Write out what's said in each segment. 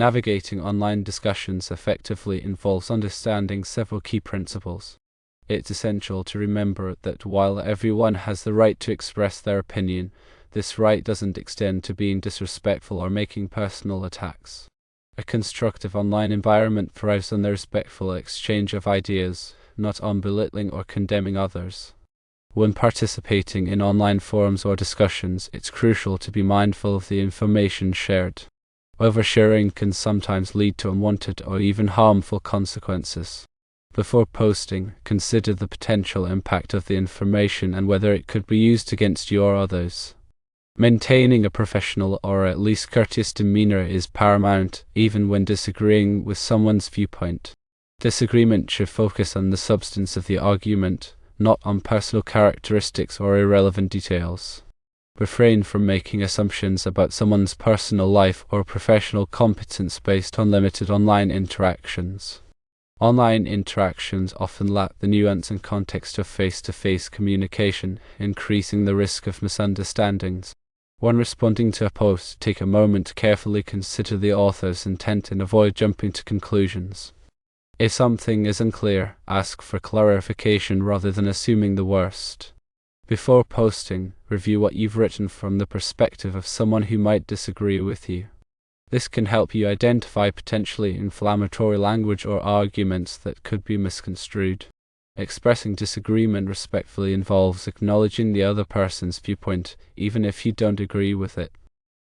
Navigating online discussions effectively involves understanding several key principles. It's essential to remember that while everyone has the right to express their opinion, this right doesn't extend to being disrespectful or making personal attacks. A constructive online environment thrives on the respectful exchange of ideas, not on belittling or condemning others. When participating in online forums or discussions, it's crucial to be mindful of the information shared. Oversharing can sometimes lead to unwanted or even harmful consequences. Before posting, consider the potential impact of the information and whether it could be used against you or others. Maintaining a professional or at least courteous demeanor is paramount, even when disagreeing with someone's viewpoint. Disagreement should focus on the substance of the argument, not on personal characteristics or irrelevant details. Refrain from making assumptions about someone's personal life or professional competence based on limited online interactions. Online interactions often lack the nuance and context of face-to-face communication, increasing the risk of misunderstandings. When responding to a post, take a moment to carefully consider the author's intent and avoid jumping to conclusions. If something is unclear, ask for clarification rather than assuming the worst. Before posting, review what you've written from the perspective of someone who might disagree with you. This can help you identify potentially inflammatory language or arguments that could be misconstrued. Expressing disagreement respectfully involves acknowledging the other person's viewpoint, even if you don't agree with it.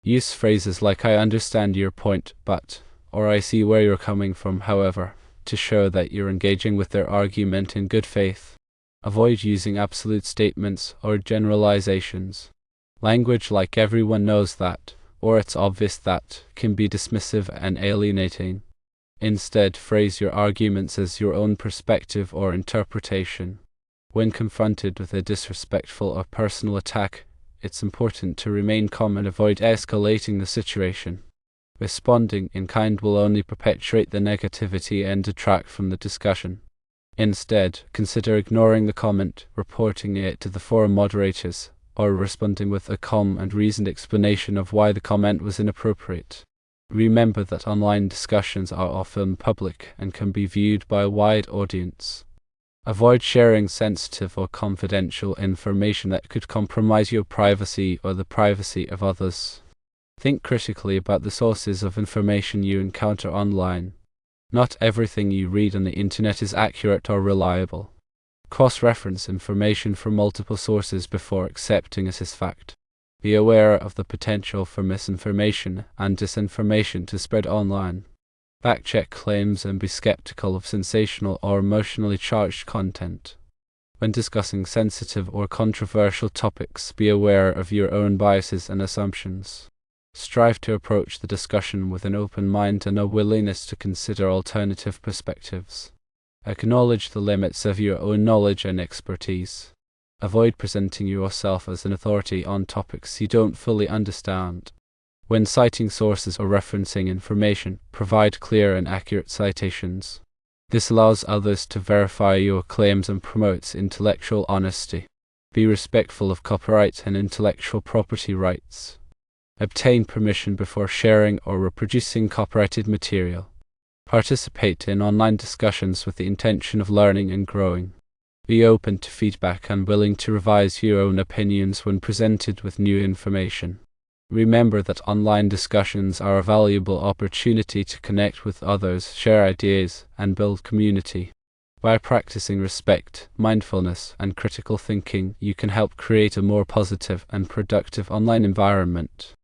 Use phrases like "I understand your point, but," or "I see where you're coming from, however," to show that you're engaging with their argument in good faith. Avoid using absolute statements or generalizations. Language like "everyone knows that," or "it's obvious that," can be dismissive and alienating. Instead, phrase your arguments as your own perspective or interpretation. When confronted with a disrespectful or personal attack, it's important to remain calm and avoid escalating the situation. Responding in kind will only perpetuate the negativity and detract from the discussion. Instead, consider ignoring the comment, reporting it to the forum moderators, or responding with a calm and reasoned explanation of why the comment was inappropriate. Remember that online discussions are often public and can be viewed by a wide audience. Avoid sharing sensitive or confidential information that could compromise your privacy or the privacy of others. Think critically about the sources of information you encounter online. Not everything you read on the internet is accurate or reliable. Cross-reference information from multiple sources before accepting it as fact. Be aware of the potential for misinformation and disinformation to spread online. Fact-check claims and be skeptical of sensational or emotionally charged content. When discussing sensitive or controversial topics, be aware of your own biases and assumptions. Strive to approach the discussion with an open mind and a willingness to consider alternative perspectives. Acknowledge the limits of your own knowledge and expertise. Avoid presenting yourself as an authority on topics you don't fully understand. When citing sources or referencing information, provide clear and accurate citations. This allows others to verify your claims and promotes intellectual honesty. Be respectful of copyright and intellectual property rights. Obtain permission before sharing or reproducing copyrighted material. Participate in online discussions with the intention of learning and growing. Be open to feedback and willing to revise your own opinions when presented with new information. Remember that online discussions are a valuable opportunity to connect with others, share ideas, and build community. By practicing respect, mindfulness, and critical thinking, you can help create a more positive and productive online environment.